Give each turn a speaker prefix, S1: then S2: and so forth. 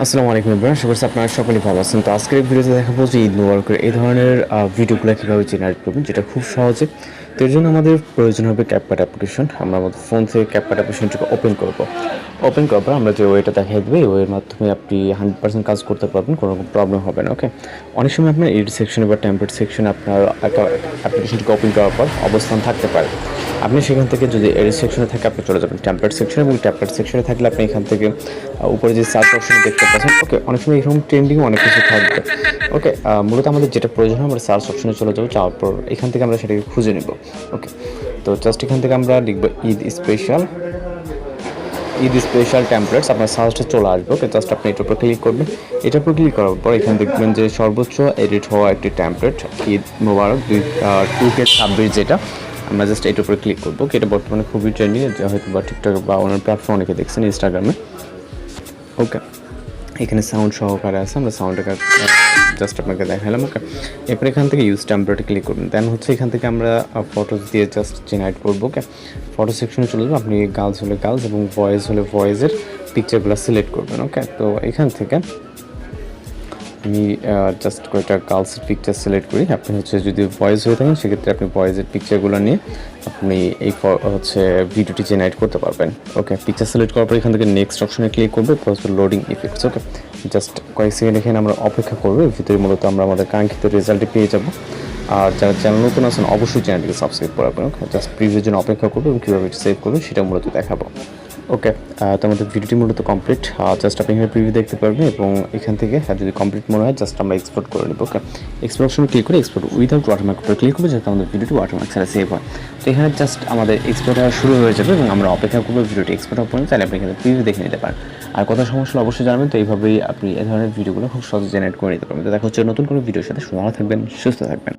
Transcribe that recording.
S1: আসসালামু আলাইকুম এভরিওয়ান, আশা করছি আপনারা সকলেই ভালো আছেন। তো আজকের এই ভিডিওতে দেখাবো যে ঈদ মুবারকের এই ধরনের ভিডিওগুলো কীভাবে জেনারেট করবেন, যেটা খুব সহজে। তো এর জন্য আমাদের প্রয়োজন হবে ক্যাপকাট অ্যাপ্লিকেশন। আমরা আমাদের ফোন থেকে ক্যাপকাট অ্যাপ্লিকেশনটিকে ওপেন করব। ওপেন করার পর আমরা যে ওয়েটা দেখিয়ে দেবো, এই ওয়ের মাধ্যমে আপনি 100% কাজ করতে পারবেন, কোনো রকম প্রবলেম হবে না। ওকে, অনেক সময় আপনার এডিট সেকশনে বা টেমপ্লেট সেকশনে আপনার অ্যাপ্লিকেশনটিকে ওপেন করার পর অবস্থান থাকতে পারে। আপনি সেখান থেকে যদি এডিট সেকশনে থাকে আপনি চলে যাবেন টেমপ্লেট সেকশনে, এবং টেমপ্লেট সেকশনে থাকলে আপনি এখান থেকে উপরে যে সার্চ অপশন দেখতে পাচ্ছেন, ওকে, অনেক সময় এরকম ট্রেন্ডিং অনেক কিছু থাকবে। ওকে, মূলত আমাদের যেটা প্রয়োজন হয় আমরা সার্চ অপশনে চলে যাবো, যাওয়ার পর এখান থেকে আমরা সেটাকে খুঁজে নেব। ওকে, তো জাস্ট এখান থেকে আমরা লিখবো ঈদ স্পেশাল টেমপ্লেটস, আপনার সার্চটা চলে আসবে। ওকে, জাস্ট আপনি এটার উপর ক্লিক করবেন। এটার উপর ক্লিক করার পর এখানে দেখবেন যে সর্বোচ্চ এডিট হওয়া একটি টেমপ্লেট ঈদ মুবারক 2K26, যেটা আমরা জাস্ট এটার উপরে ক্লিক করবো। এটা বর্তমানে খুবই ট্রেন্ডিং, হয়তো বা টিকটক বা অন্য প্ল্যাটফর্ম অনেকে দেখছেন, ইনস্টাগ্রামে। ওকে, এখানে সাউন্ড সহকারে আছে, আমরা সাউন্ডটাকে জাস্ট আপনাকে দেখালাম। ওকে, এরপর এখান থেকে ইউজ টেমপ্লেটে ক্লিক করবেন। দেন হচ্ছে এখান থেকে আমরা ফটোস দিয়ে জাস্ট জেনারেট করবো। ওকে, ফটো সেকশনে চলে যাবো, আপনি গার্লস হলে গার্লস এবং বয়েজ হলে বয়েজের পিকচারগুলো সিলেক্ট করবেন। ওকে, তো এখান থেকে আমি জাস্ট কয়েকটা গার্লসের পিকচার সিলেক্ট করি। আপনি হচ্ছে যদি ভয়েস হয়ে থাকেন সেক্ষেত্রে আপনি ভয়েসের পিকচারগুলো নিয়ে আপনি এই হচ্ছে ভিডিওটি জেনারেট করতে পারবেন। ওকে, পিকচার সিলেক্ট করার পর এখান থেকে নেক্সট অপশনে ক্লিক করবো, হচ্ছে লোডিং ইফেক্টস। ওকে, জাস্ট কয়েক সেকেন্ড এখানে আমরা অপেক্ষা করবো, এর ভিতরে মূলত আমরা আমাদের কাঙ্ক্ষিত রেজাল্টটি পেয়ে যাবো। আর যারা চ্যানেল নতুন আছেন অবশ্যই চ্যানেলটিকে সাবস্ক্রাইব করাবেন। ওকে, জাস্ট প্রিভিউর জন্য অপেক্ষা করবো এবং কীভাবে সেভ করবেন সেটা মূলত দেখাবো। ওকে, তো আমাদের ভিডিওটি মূলত কমপ্লিট। জাস্ট আপনি এখানে প্রিভিউ দেখতে পারবেন এবং এখান থেকে যদি কমপ্লিট মনে হয় জাস্ট আমরা এক্সপোর্ট করে নেব। ওকে, এক্সপোর্ট অপশনে ক্লিক করে এক্সপোর্ট উইদাউট ওয়াটারমার্ক করে ক্লিক করবো, যাতে আমাদের ভিডিওটি ওয়াটারমার্ক ছাড়া সেভ হয়। তো এখানে জাস্ট আমাদের এক্সপোর্ট হওয়া শুরু হয়ে যাবে এবং আমরা অপেক্ষা করবো ভিডিওটি এক্সপোর্ট হওয়ার পরে, তাহলে আপনি এখানে প্রিভিউ দেখে নিতে পারেন। আর কথা সমস্যা অবশ্যই জানাবেন। তো এইভাবেই আপনি এই ধরনের ভিডিওগুলো খুব সহজে জেনারেট করে নিতে পারবেন। তো দেখা হচ্ছে নতুন কোনো ভিডিওর সাথে। ভালো থাকবেন, সুস্থ থাকবেন।